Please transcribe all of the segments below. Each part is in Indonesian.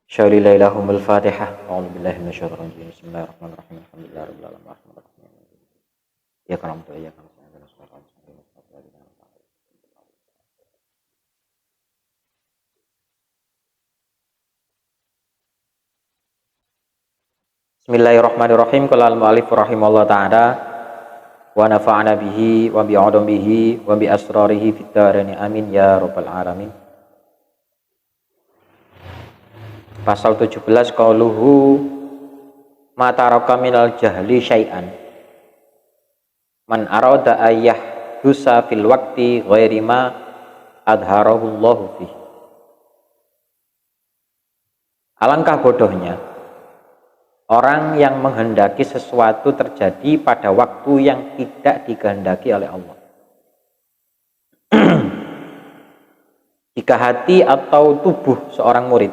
Syari lailahumul fatihah. A'udzu billahi minasyaitonir rajim. Bismillahirrahmanirrahim. Alhamdulillahirabbil alamin. Arrahmanirrahim. Ya karam tu ya karam. Bismillahirrahmanirrahim. Qala al-mu'allif rahimallahu ta'ala wa nafa'ana bihi wa bi'ulumihi wa bi asrarihi fid dharain amin ya rabbal alamin. Pasal 17 qauluhu ma taraka minal jahli syai'an man arada ayah dusa fil waqti ghairi ma adharahu Allahu fi. Alangkah bodohnya orang yang menghendaki sesuatu terjadi pada waktu yang tidak dikehendaki oleh Allah. Jika hati atau tubuh seorang murid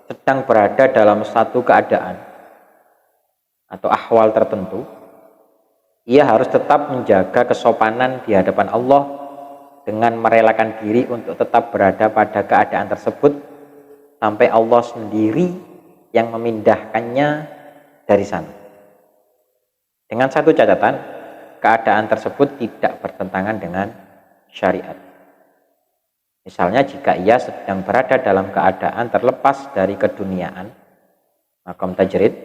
sedang berada dalam satu keadaan atau ahwal tertentu, ia harus tetap menjaga kesopanan di hadapan Allah dengan merelakan diri untuk tetap berada pada keadaan tersebut sampai Allah sendiri yang memindahkannya dari sana. Dengan satu catatan, keadaan tersebut tidak bertentangan dengan syariat. Misalnya jika ia sedang berada dalam keadaan terlepas dari keduniaan, maqam tajrid,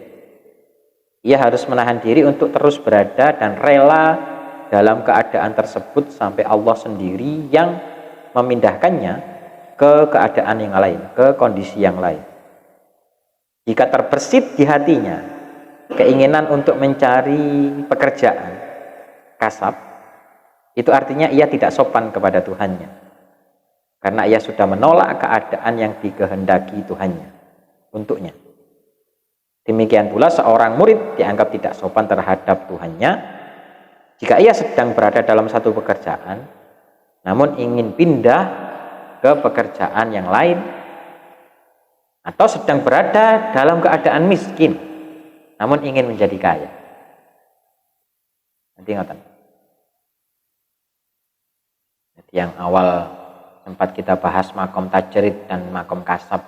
ia harus menahan diri untuk terus berada dan rela dalam keadaan tersebut sampai Allah sendiri yang memindahkannya ke keadaan yang lain, ke kondisi yang lain. Jika terbersit di hatinya keinginan untuk mencari pekerjaan, kasab, itu artinya ia tidak sopan kepada Tuhannya. Karena ia sudah menolak keadaan yang dikehendaki Tuhannya untuknya. Demikian pula seorang murid dianggap tidak sopan terhadap Tuhannya jika ia sedang berada dalam satu pekerjaan, namun ingin pindah ke pekerjaan yang lain, atau sedang berada dalam keadaan miskin, namun ingin menjadi kaya. Nanti ingatan. Jadi yang awal sempat kita bahas makom tajrid dan makom kasab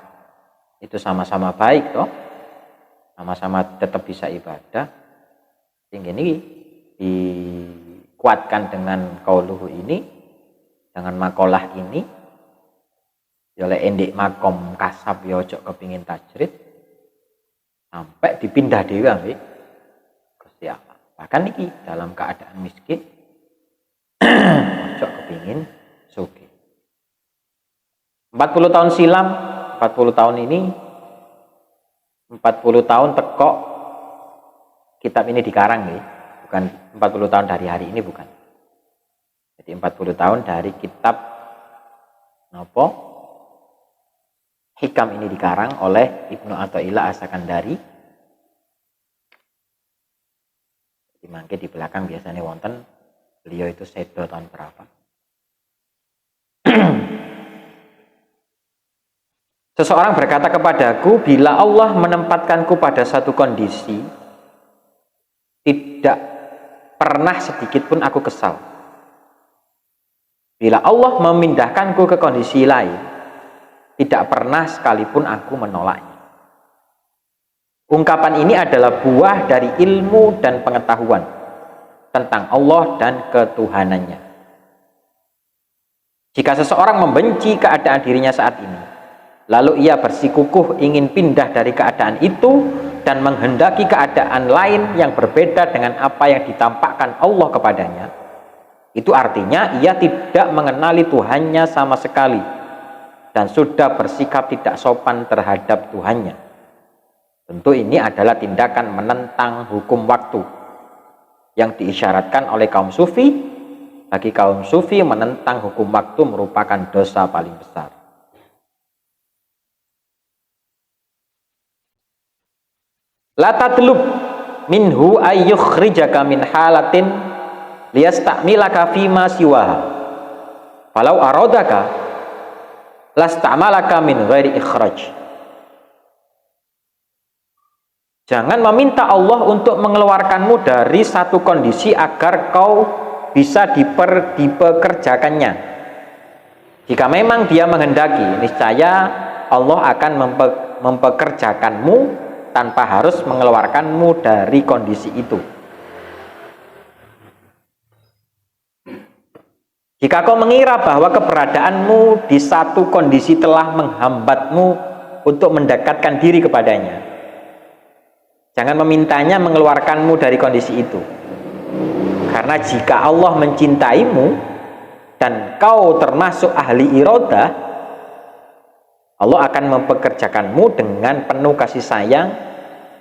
itu sama-sama baik toh, sama-sama tetap bisa ibadah. Sehingga ini dikuatkan dengan qauluhu ini, dengan makolah ini, oleh endik makom kasab ya ojo kepingin tajrid sampai dipindah dewe ambek Gusti Allah. Bahkan iki dalam keadaan miskin ojo kepingin sugih. 40 tahun silam, 40 tahun ini, 40 tahun tekok kitab ini dikarang nih, bukan 40 tahun dari hari ini, bukan. Jadi 40 tahun dari kitab nopo Hikam ini dikarang oleh Ibnu Athaillah As-Sakandari. Di mangke di belakang biasanya wonten beliau itu sedo tahun berapa. Seseorang berkata kepadaku, bila Allah menempatkanku pada satu kondisi, tidak pernah sedikit pun aku kesal. Bila Allah memindahkanku ke kondisi lain, tidak pernah sekalipun aku menolaknya. Ungkapan ini adalah buah dari ilmu dan pengetahuan tentang Allah dan ketuhanannya. Jika seseorang membenci keadaan dirinya saat ini, lalu ia bersikukuh ingin pindah dari keadaan itu dan menghendaki keadaan lain yang berbeda dengan apa yang ditampakkan Allah kepadanya, itu artinya ia tidak mengenali Tuhannya sama sekali dan sudah bersikap tidak sopan terhadap Tuhannya. Tentu ini adalah tindakan menentang hukum waktu yang diisyaratkan oleh kaum sufi. Bagi kaum sufi, menentang hukum waktu merupakan dosa paling besar. La tatlub minhu ayyukhrijaka min halatin liyastamilaka fima siwaha falau aradaka lastamalaka min ghairi ikhraj. Jangan meminta Allah untuk mengeluarkanmu dari satu kondisi agar kau bisa dipekerjakannya. Jika memang Dia menghendaki, niscaya Allah akan mempekerjakanmu tanpa harus mengeluarkanmu dari kondisi itu. Jika kau mengira bahwa keberadaanmu di satu kondisi telah menghambatmu untuk mendekatkan diri kepadanya, jangan memintanya mengeluarkanmu dari kondisi itu. Karena jika Allah mencintaimu dan kau termasuk ahli iradah, Allah akan mempekerjakanmu dengan penuh kasih sayang,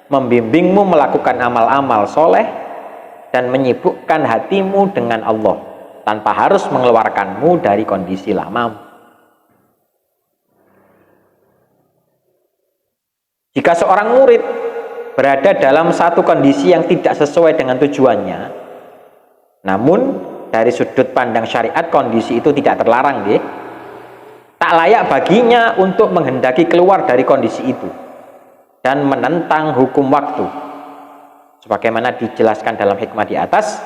membimbingmu melakukan amal-amal soleh, dan menyibukkan hatimu dengan Allah tanpa harus mengeluarkanmu dari kondisi lama. Jika seorang murid berada dalam satu kondisi yang tidak sesuai dengan tujuannya, namun dari sudut pandang syariat kondisi itu tidak terlarang, tak layak baginya untuk menghendaki keluar dari kondisi itu dan menentang hukum waktu. Sebagaimana dijelaskan dalam hikmah di atas,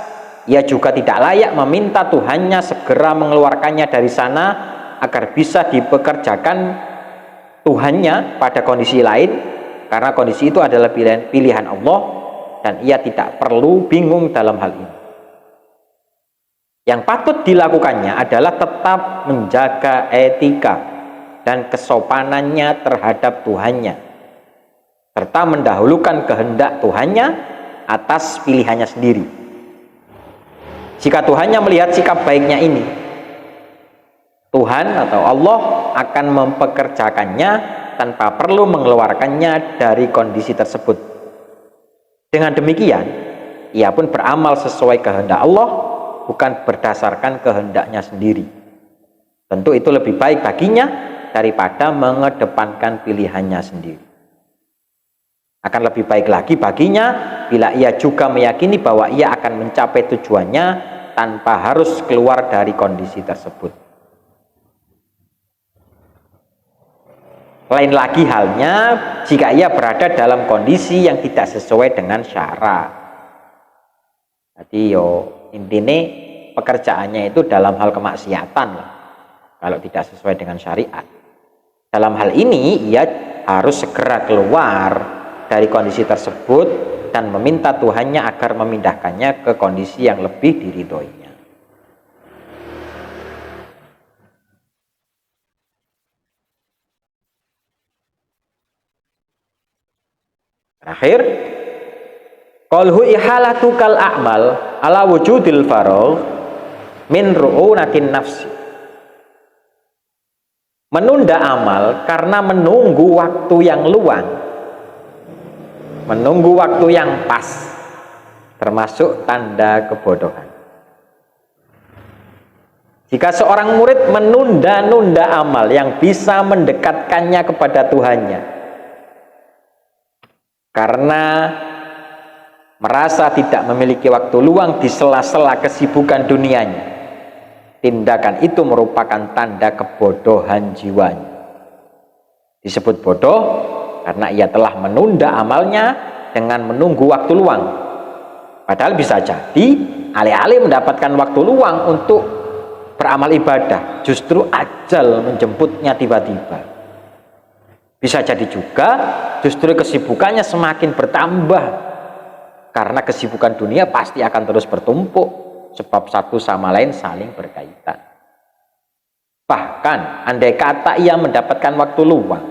ia juga tidak layak meminta Tuhannya segera mengeluarkannya dari sana agar bisa dipekerjakan Tuhannya pada kondisi lain, karena kondisi itu adalah pilihan Allah dan ia tidak perlu bingung dalam hal ini. Yang patut dilakukannya adalah tetap menjaga etika dan kesopanannya terhadap Tuhannya, serta mendahulukan kehendak Tuhannya atas pilihannya sendiri. Jika Tuhannya melihat sikap baiknya ini, Tuhan atau Allah akan mempekerjakannya tanpa perlu mengeluarkannya dari kondisi tersebut. Dengan demikian, ia pun beramal sesuai kehendak Allah, bukan berdasarkan kehendaknya sendiri. Tentu itu lebih baik baginya daripada mengedepankan pilihannya sendiri. Akan lebih baik lagi baginya bila ia juga meyakini bahwa ia akan mencapai tujuannya tanpa harus keluar dari kondisi tersebut. Lain lagi halnya jika ia berada dalam kondisi yang tidak sesuai dengan syara. Jadi intinya pekerjaannya itu dalam hal kemaksiatan lah, kalau tidak sesuai dengan syariat. Dalam hal ini ia harus segera keluar dari kondisi tersebut dan meminta Tuhannya agar memindahkannya ke kondisi yang lebih diridhoinya. Terakhir, qalhu ihalatu kal a'mal ala wujudil faragh min ru'unatin nafsi. Menunda amal karena menunggu waktu yang luang, menunggu waktu yang pas, termasuk tanda kebodohan. Jika seorang murid menunda-nunda amal yang bisa mendekatkannya kepada Tuhannya karena merasa tidak memiliki waktu luang di sela-sela kesibukan dunianya, tindakan itu merupakan tanda kebodohan jiwanya. Disebut bodoh karena ia telah menunda amalnya dengan menunggu waktu luang. Padahal bisa jadi alih-alih mendapatkan waktu luang untuk beramal ibadah, justru ajal menjemputnya tiba-tiba. Bisa jadi juga justru kesibukannya semakin bertambah, karena kesibukan dunia pasti akan terus bertumpuk, sebab satu sama lain saling berkaitan. Bahkan andai kata ia mendapatkan waktu luang,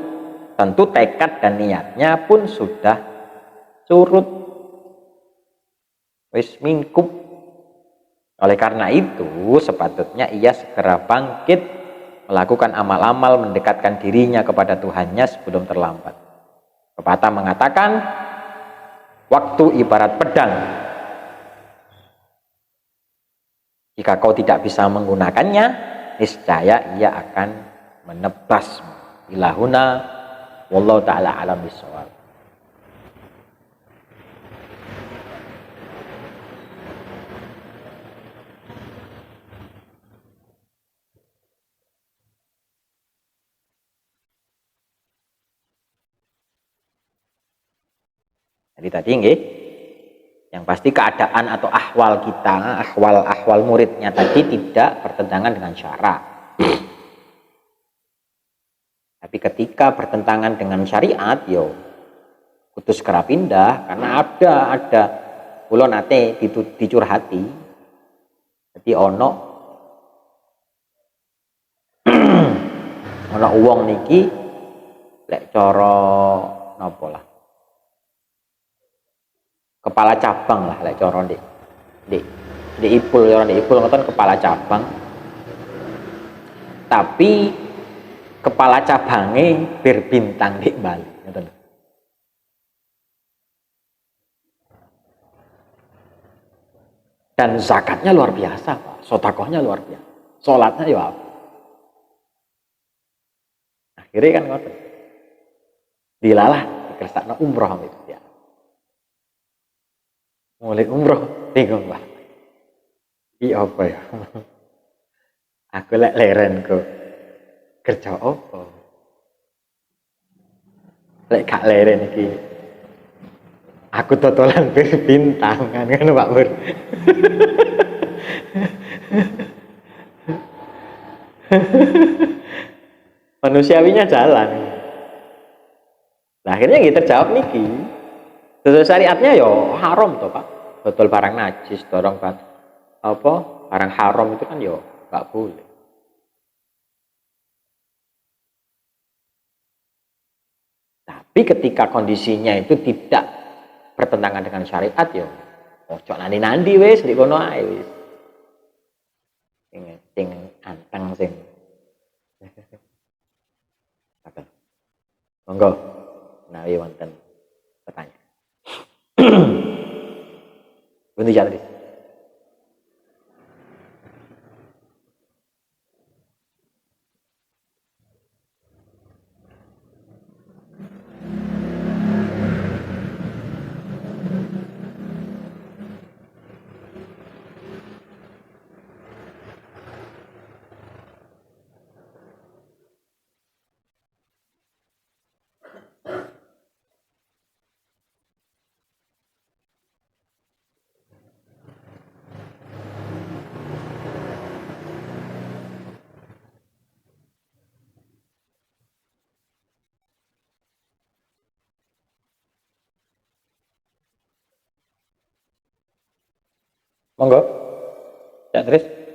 tentu tekad dan niatnya pun sudah surut, wis mingkup. Oleh karena itu sepatutnya ia segera bangkit melakukan amal-amal mendekatkan dirinya kepada Tuhannya sebelum terlambat. Pepatah mengatakan, waktu ibarat pedang. Jika kau tidak bisa menggunakannya, niscaya ia akan menebasmu. Ilahuna wallahu ta'ala alam bisawab. Jadi tadi nggih, yang pasti keadaan atau ahwal kita, ahwal muridnya tadi tidak bertentangan dengan syara. Tapi Tapi ketika bertentangan dengan syariat, yo kudu segera pindah karena ada kula nate dicurhati. Jadi ono uang niki lek cara napa lah. Kepala cabang lah lek cara di Ipul ngoten kepala cabang. Tapi kepala cabangnya berbintang di Bali ngoten. Dan zakatnya luar biasa, Pak. Sedekahnya luar biasa. Salatnya ya apa? Akhirnya kan ngoten. Dilalah dikersakno umroh itu ya. Mulai umroh bingung lah. Iya apa ya? Aku lek leren kok kerja apa? Lek gak leren iki. Aku totolan berbintang kan Pak Bur. Manusiawinya jalan. Nah, akhirnya kita terjawab niki. Dodol syariatnya yo haram toh Pak. Dodol barang najis, dorong barang haram itu kan yo gak boleh. Tapi ketika kondisinya itu tidak bertentangan dengan syariat yo, ojo nandi wis di kono ae wis. Sing anteng sing. Monggo. Menawi wonten pertanyaan. Buntu jatri. Monggo. Jatri.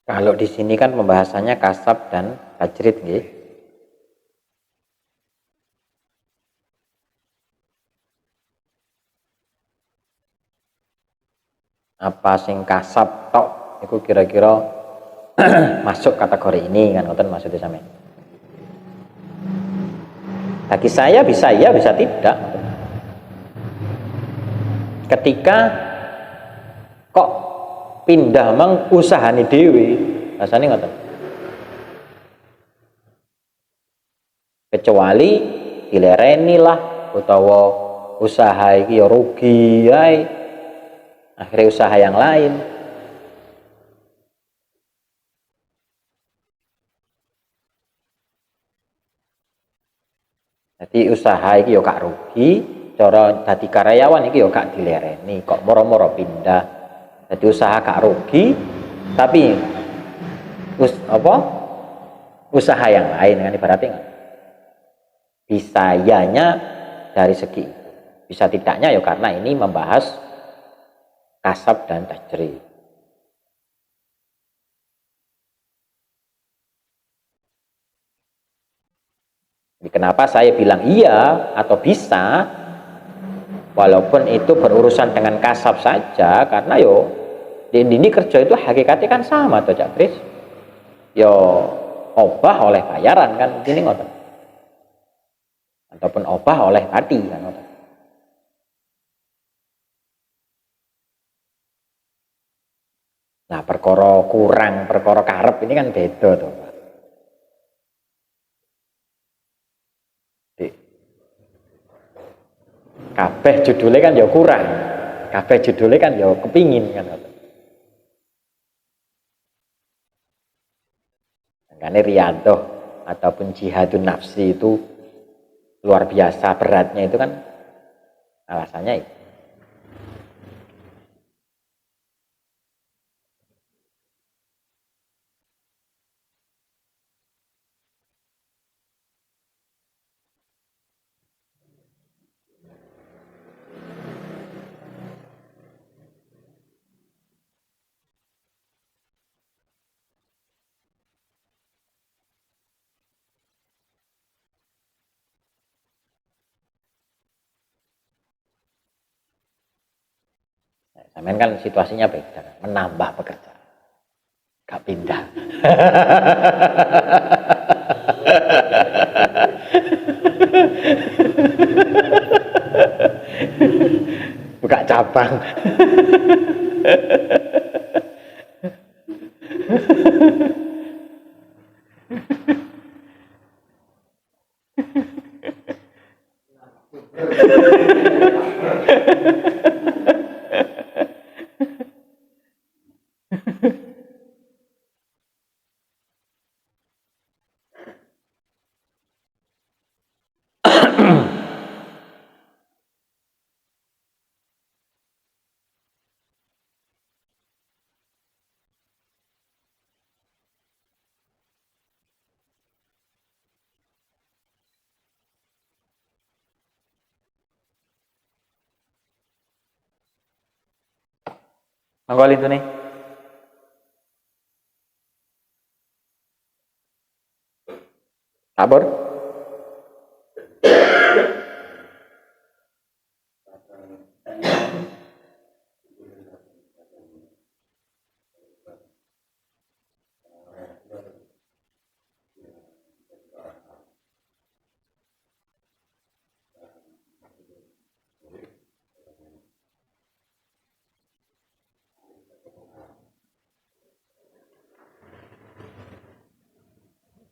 Kalau di sini kan pembahasannya kasab dan tajrid nggih. Apa sing kasab tok iku kira-kira masuk kategori ini kan ngoten maksudnya sampean. Bagi saya bisa iya bisa tidak. Ketika kok pindah mang usahane dhewe rasane ngoten. Kecuali dilereni lah utawa usaha iki ya rugi ae. Akhirnya usaha yang lain. Jadi usaha iki ya gak rugi, cara dadi karyawan iki ya gak dilereni, kok moro-moro pindah. Jadi usaha gak rugi, tapi usaha yang lain kan ibaratnya bisa yanya dari segi itu. Bisa tidaknya ya karena ini membahas kasab dan tajrid. Jadi kenapa saya bilang iya atau bisa? walaupun itu berurusan dengan kasab saja, karena yo di kerja itu hakikatnya kan sama toh Cak Kris, yo obah oleh bayaran kan ini ngoten, ataupun obah oleh pati kan ngoten. Nah perkara kurang perkara karep ini kan beda toh Pak. Kabeh judulnya kan ya kurang, kabeh judulnya kan ya kepingin kan. Makanya riadoh ataupun jihadun nafsi itu luar biasa beratnya itu kan alasannya itu. Sampean kan situasinya beda, menambah pekerjaan, gak pindah. Buka cabang. Manggol itu nih. Sabar.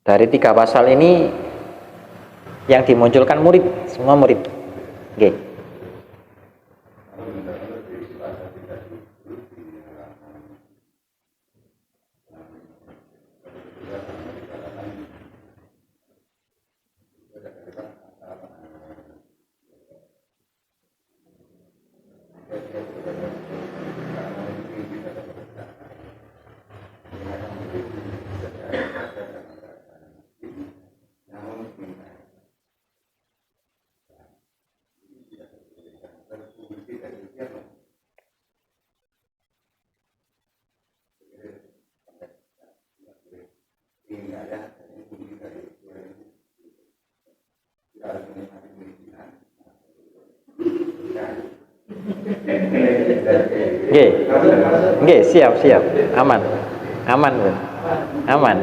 Dari 3 pasal ini yang dimunculkan murid, semua murid. Oke. Oke, siap. Aman. Aman, Bun. Aman.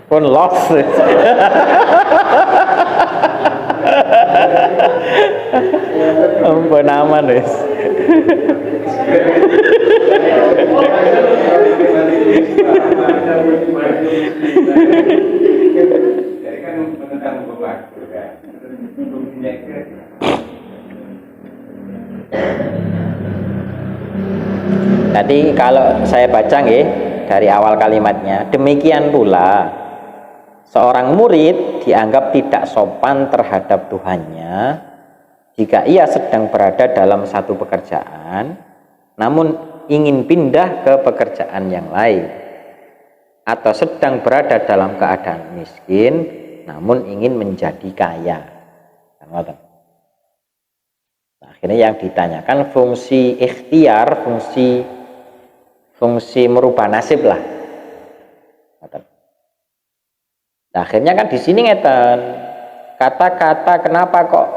Pun lost. Ampun aman, wis. Tadi kalau saya baca nggih dari awal kalimatnya, demikian pula seorang murid dianggap tidak sopan terhadap Tuhannya jika ia sedang berada dalam satu pekerjaan namun ingin pindah ke pekerjaan yang lain, atau sedang berada dalam keadaan miskin namun ingin menjadi kaya. Nah, akhirnya yang ditanyakan fungsi ikhtiar, fungsi merubah nasib lah. Nah, akhirnya kan di sini ngeten, kata-kata kenapa kok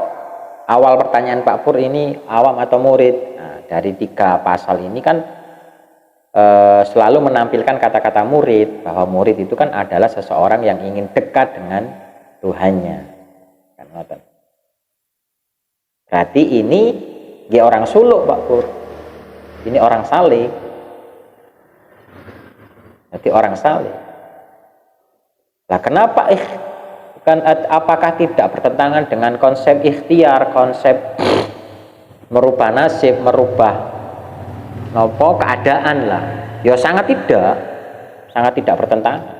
awal pertanyaan Pak Pur ini awam atau murid. Nah, dari 3 pasal ini kan selalu menampilkan kata-kata murid, bahwa murid itu kan adalah seseorang yang ingin dekat dengan Tuhannya. Kan ngoten. Berarti ini dia orang suluk Pak Pur. Ini orang saleh. Jadi orang saleh. Lah kenapa apakah tidak bertentangan dengan konsep ikhtiar, konsep merubah nasib, merubah keadaan lah? Ya sangat tidak bertentangan.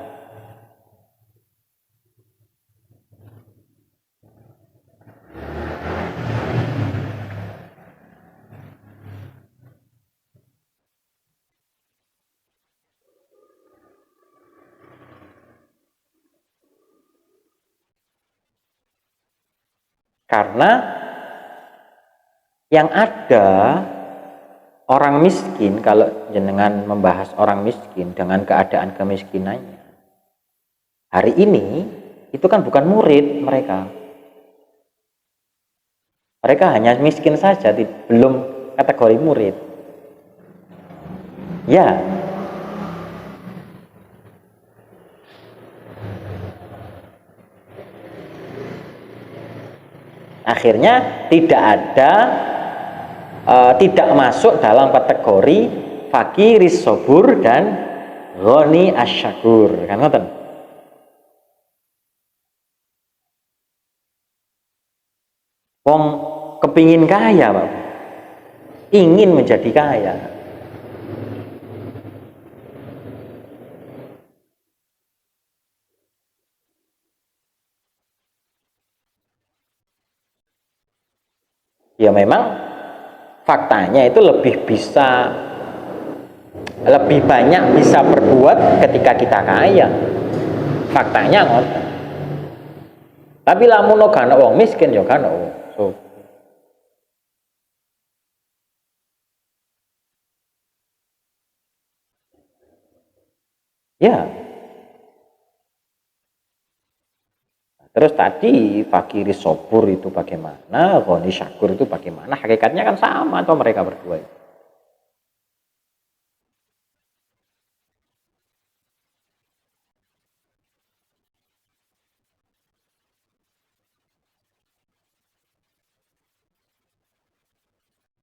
Karena yang ada orang miskin, kalau jenengan membahas orang miskin dengan keadaan kemiskinannya, hari ini itu kan bukan murid mereka. Mereka hanya miskin saja, belum kategori murid. Ya. Akhirnya tidak masuk dalam kategori fakiris sobur dan ghani asyakur, kan ngoten. Wong kepingin kaya Pak, ingin menjadi kaya, ya memang faktanya itu lebih banyak bisa berbuat ketika kita kaya, faktanya ngoten. Tapi lamun gak wong miskin ya kan so. Ya. Terus tadi fakiri sobur itu bagaimana, ghani syakur itu bagaimana? Hakikatnya kan sama atau mereka berdua itu.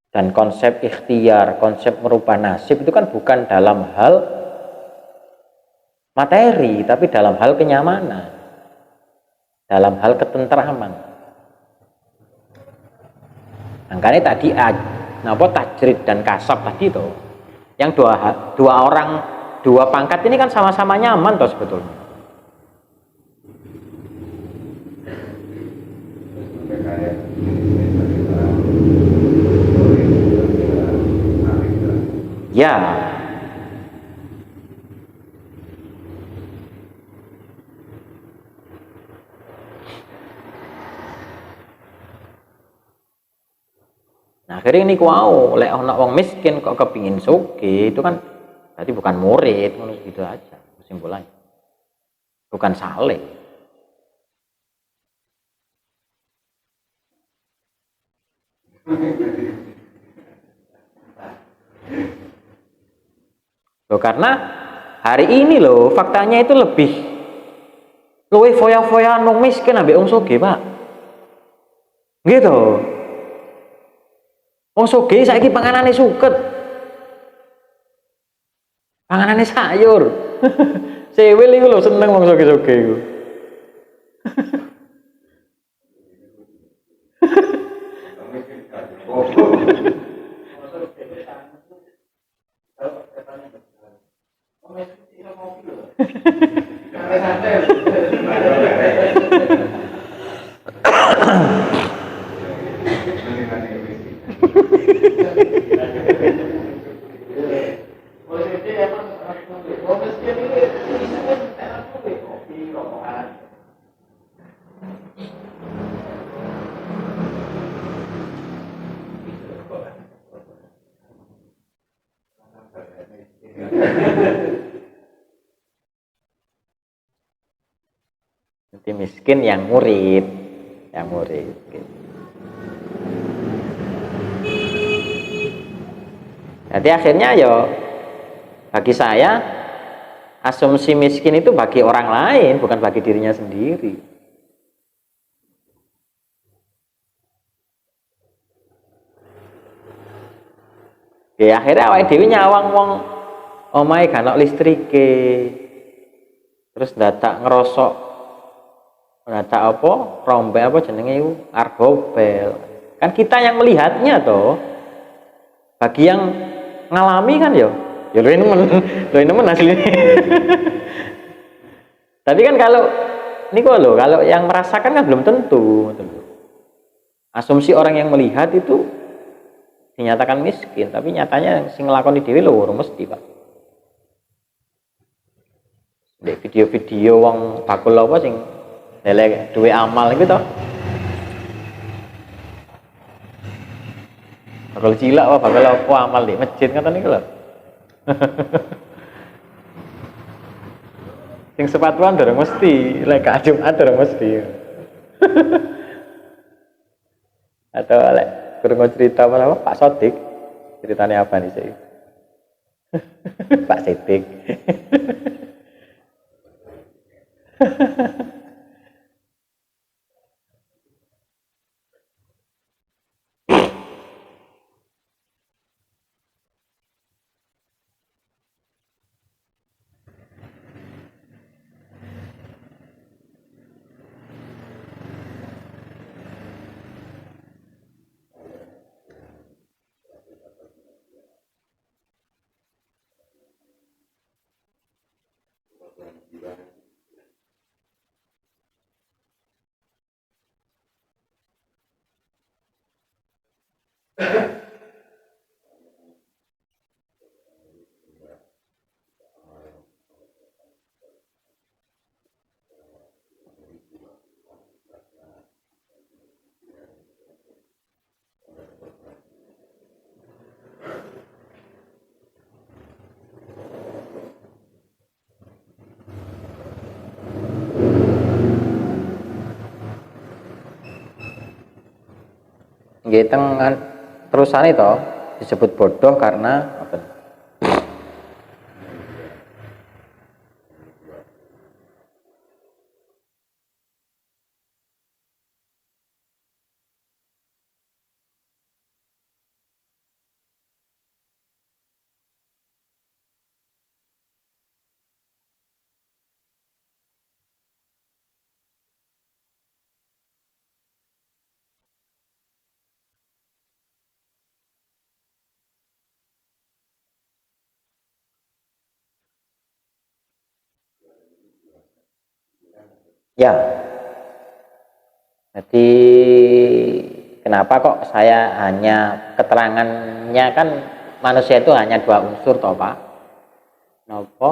Dan konsep ikhtiar, konsep merubah nasib itu kan bukan dalam hal materi, tapi dalam hal kenyamanan, dalam hal ketentraman. Makanya tadi tajrid dan kasab tadi itu, yang dua pangkat ini kan sama-sama nyaman toh sebetulnya. Ya. Nah, akhirnya ini kuau, lek ana wong miskin kok kepingin sugih, itu kan berarti bukan murid, ngono gitu aja kesimpulannya. Bukan saleh. Loh, karena hari ini loh faktanya itu lebih luwih foya-foya wong miskin ambek wong sugih, Pak. Gitu. Wong sugih saiki panganane suket. Panganane sayur. Sewil iku lho seneng wong sugih-sugih iku. Jadi miskin yang murid. Gitu. Jadi akhirnya ya bagi saya asumsi miskin itu bagi orang lain bukan bagi dirinya sendiri. Ya akhirnya awake dhewe nyawang wong omahe gak ono listrike. Terus dadak ngerosok dadak apa? Rombel apa jenenge iku? Argobel. Kan kita yang melihatnya toh. Bagi yang ngalami kan ya lu nemen aslinya. Tapi kan kalau ini kok lo, kalau yang merasakan kan belum tentu. Asumsi orang yang melihat itu dinyatakan miskin, tapi nyatanya sing nglakoni dhewe lho mesti, Pak. Di video-video wong bakul apa sing lele duwe amal iku to. Bakul cilak apa bakul apa amal di masjid ngoten niku lho. Sing sepatuan durung mesti, lek gak Jumat durung mesti. Atau lek kurang cerita apa Pak Sodik, ceritanya apa nih sih? Pak Sidik. Nggih tengan terusan itu disebut bodoh karena apa? Ya, jadi kenapa kok saya hanya keterangannya kan manusia itu hanya dua unsur toh Pak? Nopo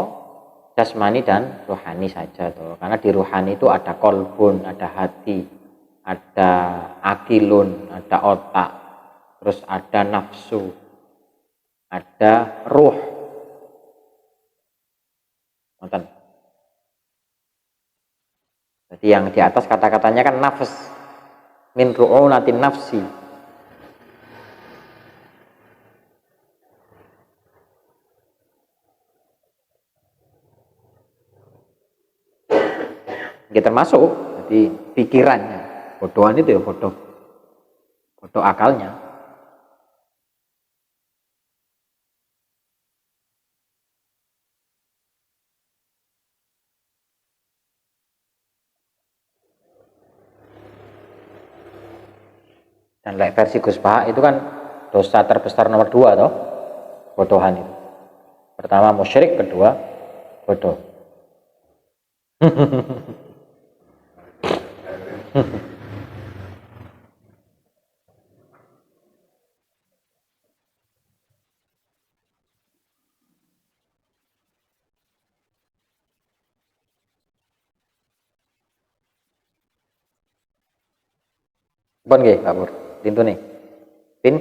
jasmani dan rohani saja toh. Karena di rohani itu ada kolbun, ada hati, ada akilun, ada otak, terus ada nafsu, ada ruh. Nonton. Jadi yang di atas kata-katanya kan nafs, min ru'unatin nafsi. Ini termasuk jadi pikirannya. Bodohan itu ya bodoh. Bodoh akalnya. Dan like versi Gus Pak itu kan dosa terbesar nomor 2 toh, bodohan itu. Pertama musyrik, kedua bodoh. Pun nggih Pak Pur, pintu nih. Pin.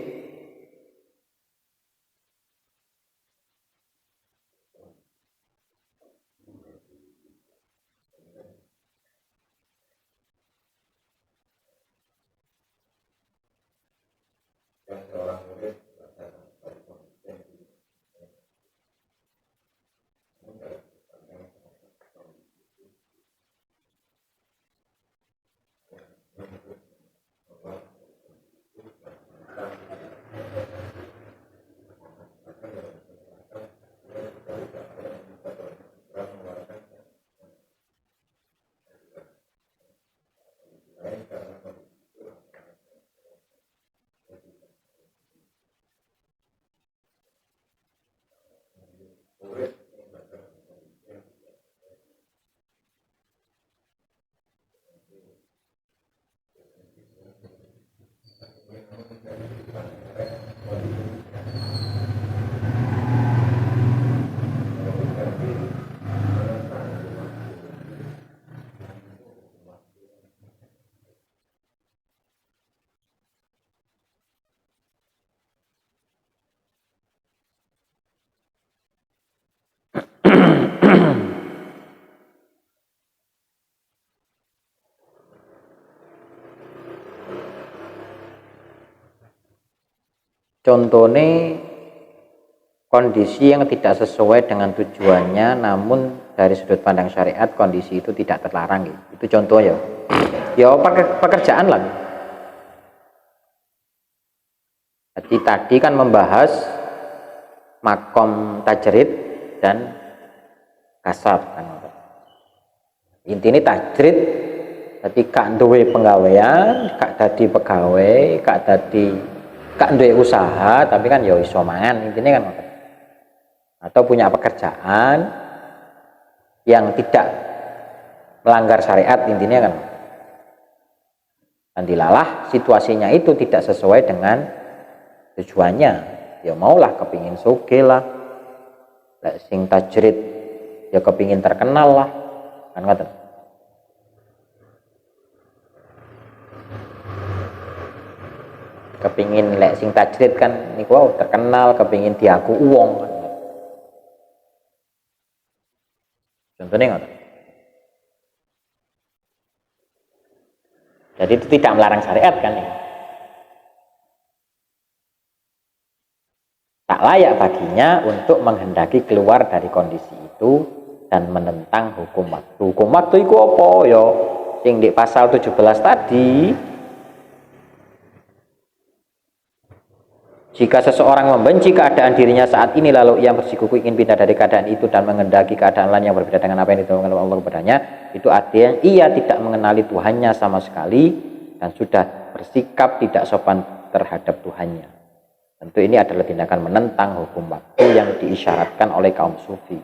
Contohnya kondisi yang tidak sesuai dengan tujuannya, namun dari sudut pandang syariat kondisi itu tidak terlarang gitu. Itu contoh ya. Ya pekerjaan lah. Jadi tadi kan membahas makom tajrid dan kasab kan. Intinya tajrid jadi kak duwe penggawean, kak dadi pegawai, kak duwe usaha, tapi kan ya iso mangan intinya kan. Atau punya pekerjaan yang tidak melanggar syariat intinya kan. Dan dilalah situasinya itu tidak sesuai dengan tujuannya, ya maulah kepingin sugih lah, sing tajrid ya kepingin terkenal lah, kan ngoten. Kepingin lek sing tajrid kan niku wow, terkenal, kepingin diaku uang kan. Contohnya ngoten. Jadi itu tidak melarang syariat kan ya. Tak layak baginya untuk menghendaki keluar dari kondisi itu dan menentang hukum waktu. Hukum waktu itu apa ya? Sing di pasal 17 tadi. Jika seseorang membenci keadaan dirinya saat ini lalu ia bersikukuh ingin pindah dari keadaan itu dan menghendaki keadaan lain yang berbeda dengan apa yang ditentukan oleh Allah kepadanya, itu artinya ia tidak mengenali Tuhannya sama sekali dan sudah bersikap tidak sopan terhadap Tuhannya. Tentu ini adalah tindakan menentang hukum waktu yang diisyaratkan oleh kaum sufi.